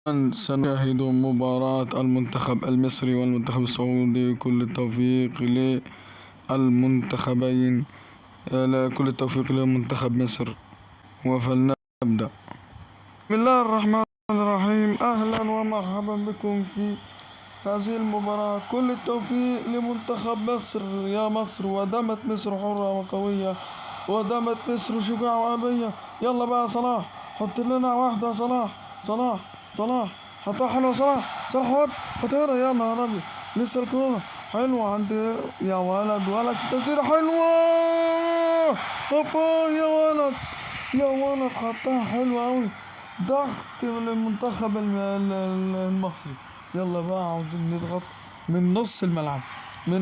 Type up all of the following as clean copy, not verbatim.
سنشاهد مباراة المنتخب المصري والمنتخب السعودي. كل التوفيق للمنتخبين، كل التوفيق لمنتخب مصر. وفلنبدأ. بسم الله الرحمن الرحيم. أهلا ومرحبا بكم في هذه المباراة. كل التوفيق لمنتخب مصر. يا مصر، ودامت مصر حرة وقوية، ودامت مصر شجاعة وأبية. يلا بقى صلاح، حط لنا واحدة. صلاح حطها حلوة. صلاح هوب خطيرة. يا نهار أبيض، لسه الكورة حلوة عندي. يا ولد تسديدة حلوة. هوبا يا ولد حطها حلوة أوي. ضغط من المنتخب المصري. يلا بقى عاوزين نضغط من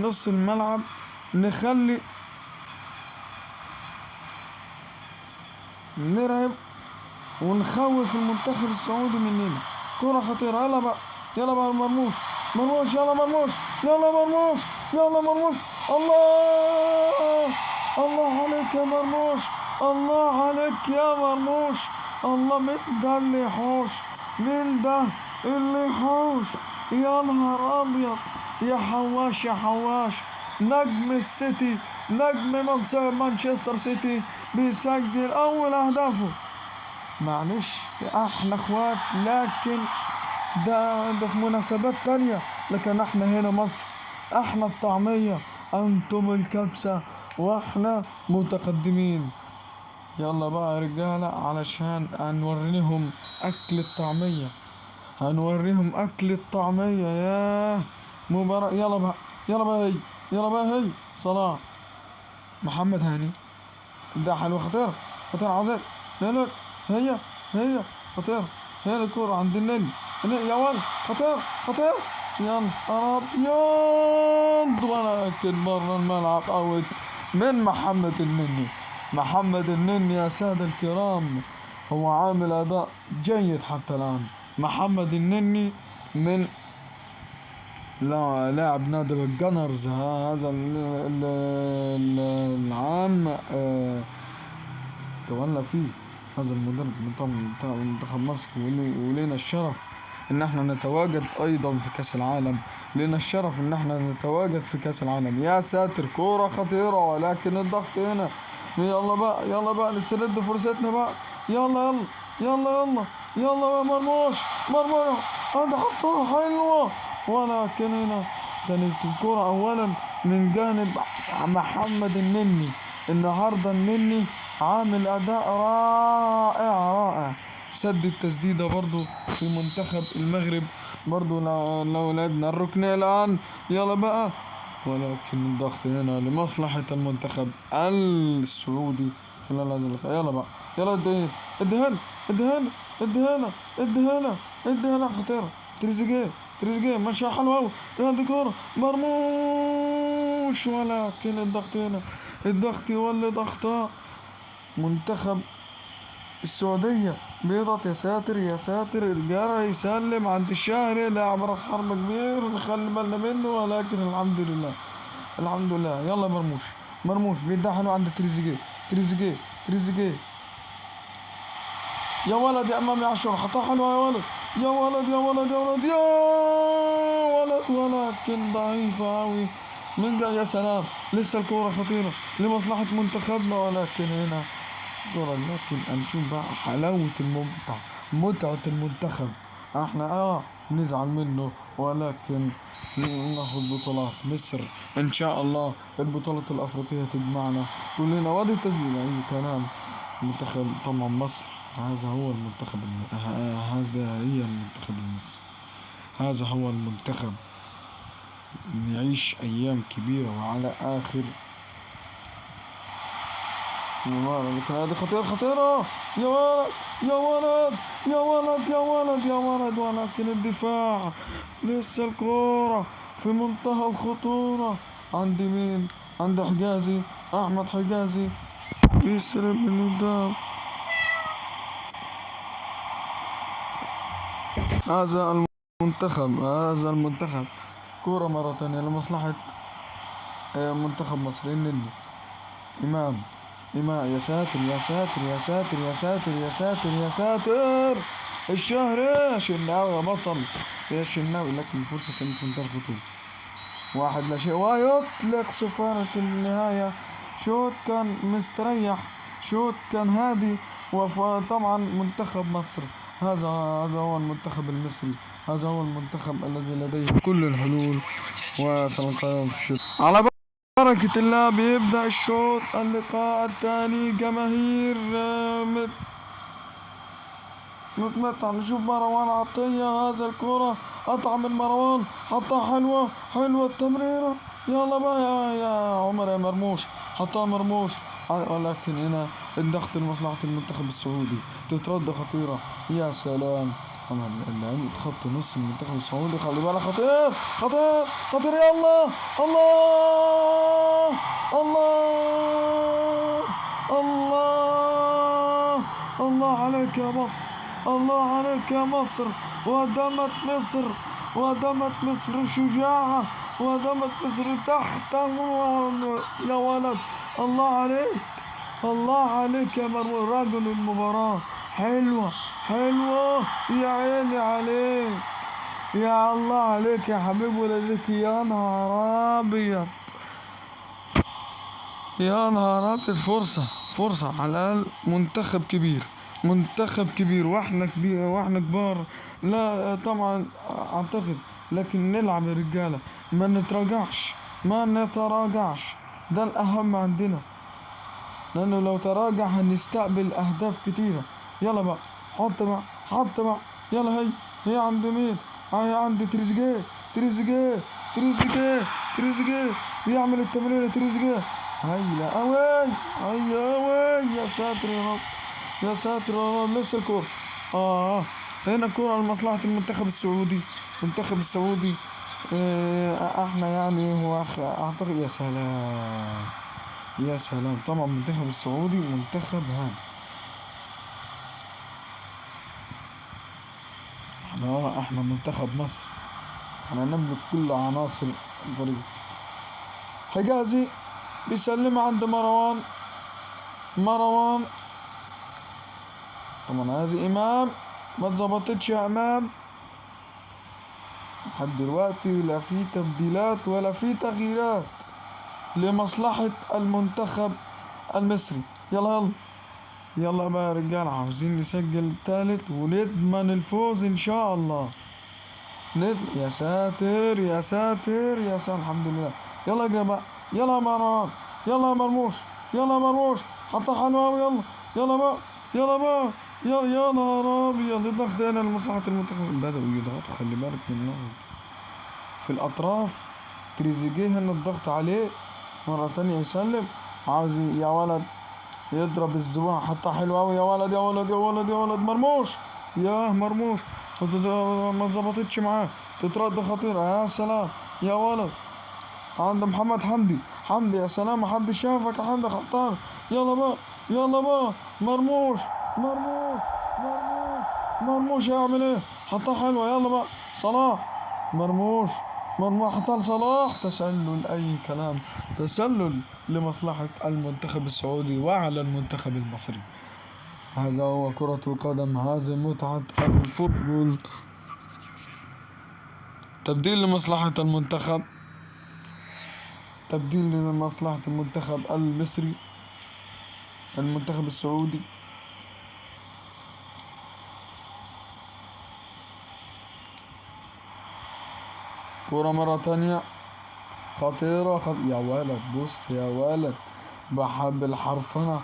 نص الملعب نخلي نرعب ونخوف المنتخب السعودي مننا. كرة خطيرة. يلا بقى مرموش. يلا مرموش. الله عليك يا مرموش. الله، مين ده اللي يحوش؟ يا نهار أبيض. يا حواش. نجم السيتي، نجم مانشستر سيتي بيسجل أول أهدافه. معلش احنا اخوات، لكن ده في مناسبات تانية. لكن احنا هنا مصر، احنا الطعمية، انتم الكبسة، واحنا متقدمين. يلا بقى يا رجالة، علشان هنوريهم اكل الطعمية. ياه مباراة. يلا بقى هي صلاح، محمد هاني، ده حلو. خطير عظيم. لا هي خطير. هي الكورة عند النني. يا ولد خطير. يا نهار أبيض، ولكن بره الملعب أوت من محمد النني. يا سادة الكرام، هو عامل أداء جيد حتى الآن. محمد النني من لاعب نادي الجنرز هذا العام. تولى فيه هذا المدرب بتاع منتخب مصر. ولينا الشرف ان احنا نتواجد ايضا في كاس العالم. يا ساتر، كورة خطيرة، ولكن الضغط هنا. يلا بقى نسترد فرصتنا بقى. يلا بقى مرموش. هذا حطها حلوة، ولكن هنا كانت الكورة اولا من جانب محمد النني. النهارده النني عامل اداء رائع. سد التسديدة برضو في منتخب المغرب. برضو لو لعبنا الركنية الان. يلا بقى، ولكن الضغط هنا لمصلحة المنتخب السعودي خلال هذا اللقاء. يلا بقى، يلا اديها خطيرة. تريزيجيه ماشي حلو أوي. هذه كورة مرموش، ولكن الضغط يولي ضغطة. منتخب السعودية بيضغط. يا ساتر الجرى يسلم عند الشهري، لاعب راس حربة كبير نخلي بالنا منه، ولكن الحمد لله. يلا مرموش بيديها حلو عند تريزيجيه. يا ولد يا امام، يا عاشور حطها حلوة. يا ولد ولكن ضعيفة أوي من جاي. يا سلام، لسه الكورة خطيرة لمصلحة منتخبنا، ولكن هنا كورة. لكن هنشوف بقى حلاوة متعة المنتخب. احنا نزعل منه، ولكن ناخد بطولات. مصر ان شاء الله البطولة الافريقية تجمعنا كلنا. وادي التسجيل اي كلام. منتخب طبعا مصر، هذا هو المنتخب المصري. هذا هو المنتخب. نعيش أيام كبيرة وعلى آخر مباراة. لكن هذه خطيرة. يا ولد، ولكن الدفاع. لسه الكورة في منتهى الخطورة. عند مين؟ عند حجازي، أحمد حجازي يسرب من قدام. هذا المنتخب. كورة مرة تانية لمصلحة منتخب مصر. النني، إمام. يا ساتر. الشهر يا شناوي يا بطل يا شناوي، لكن الفرصة كانت في منتهى الخطورة. 1-0 ويطلق صفارة النهاية. شوط كان مستريح، شوط كان هادي. وطبعا منتخب مصر هذا هو المنتخب المصري، هذا هو المنتخب الذي لديه كل الحلول. وسنلقاهم في الشوط. على بركة الله بيبدأ الشوط اللقاء الثاني. جماهير متمتع. نشوف مروان عطية، هذا الكرة قطع من مروان، حطها حلوة حلوة التمريرة. يلا بقى يا عمر يا مرموش، حطها مرموش. ولكن هنا الضغط لمصلحة المنتخب السعودي، تترد خطيرة. يا سلام، طبعا اللعيبة خط نص المنتخب السعودي خلي بالك، خطير خطير خطير. يا الله الله الله الله الله عليك يا مصر، الله عليك يا مصر. ودمت مصر، ودمت مصر شجاعة، ودمت مصر تحت. يا ولد الله عليك، الله عليك يا مرمون، رجل المباراة. حلوة حلوة يا عيني عليك، يا الله عليك يا حبيب ولدك. يا نهار أبيض، يا نهار أبيض. فرصة على الأقل. منتخب كبير، منتخب كبير، واحنا كبير واحنا كبار. لا طبعا اعتقد، لكن نلعب يا رجالة، ما نتراجعش ما نتراجعش، ده الأهم عندنا، لأنه لو تراجع هنستقبل أهداف كتيرة. يلا بقى، حط بقى يلا. هي عند مين؟ هي عند تريزيجيه بيعمل التمريرة. تريزيجيه هيا أوي، هيا أوي. يا ساتر يا رب، يا ساتر يا رب. لسه الكورة هنا الكورة لمصلحة المنتخب السعودي. المنتخب السعودي احنا يعني هو اعتقد. يا سلام يا سلام. طبعا المنتخب السعودي منتخب هام. احنا منتخب مصر، احنا نملك كل عناصر الفريق. حجازي بيسلم عند مروان. طبعا هذه امام، ما اتظبطتش يا امام لحد دلوقتي. لا في تبديلات ولا في تغييرات لمصلحة المنتخب المصري. يلا يلا بقى يا رجال، عاوزين نسجل الثالث ونضمن الفوز ان شاء الله. يا ساتر يا ساتر يا ساتر، الحمد لله. يلا اجري بقى، يلا يا مروان، يلا يا مرموش، يلا يا مرموش، حطها حلوة أوي. يلا بقى يلا بقى يا نهار أبيض. الضغط هنا لمصلحة المنتخب، بدأوا يضغطوا، خلي بالك من النقط في الأطراف. تريزيجيه هنا الضغط عليه مرة تانية، يسلم، عاوز يا ولد يضرب الزبون. حطها حلوة أوي. يا ولد يا ولد يا ولد يا ولد. مرموش، ياه مرموش، ما ظبطتش معاه، تترد خطيرة. يا سلام يا ولد، عند محمد حمدي. يا سلام، محدش شافك يا حمدي، خطان. يلا بقى يلا بقى. مرموش يعمل ايه؟ حطها حلوة. يلا بقى صلاح. مرموش حطها لصلاح. تسلل، اي كلام، تسلل لمصلحة المنتخب السعودي وعلى المنتخب المصري. هذا هو كرة القدم، هذه متعة الفوتبول. تبديل لمصلحة المنتخب المصري، المنتخب السعودي. كرة مرة تانية خطيرة. يا ولد بص يا ولد، بحب الحرفنة.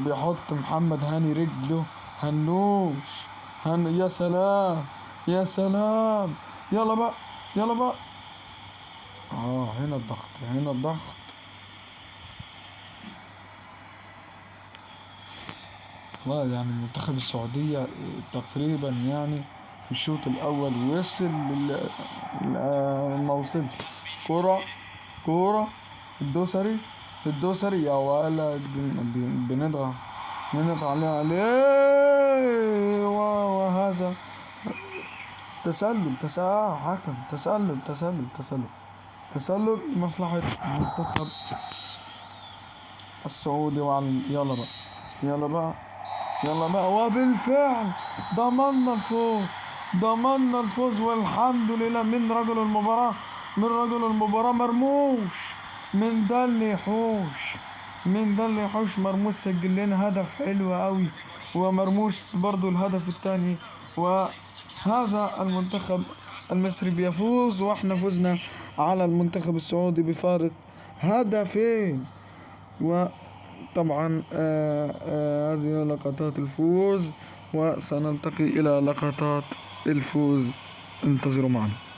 بيحط محمد هاني رجله هنوش. يا سلام يا سلام. يلا بقى هنا الضغط. لا يعني منتخب السعودية تقريبا يعني في الشوط الأول وصل ما وصلش. كورة الدوسري يا ولد، بنضغط عليه. وهذا تسلل حكم، تسلل لمصلحة المنتخب السعودي. يلا بقى يلا بقى، وبالفعل ضمننا الفوز، ضمننا الفوز والحمد لله. من رجل المباراة؟ من رجل المباراة مرموش. من ده اللي يحوش، من ده اللي يحوش. مرموش سجل لنا هدف حلو قوي، ومرموش برضو الهدف الثاني. وهذا المنتخب المصري بيفوز، واحنا فزنا على المنتخب السعودي بفارق هدفين. وطبعا هذه لقطات الفوز، وسنلتقي إلى لقطات الفوز، انتظروا معنا.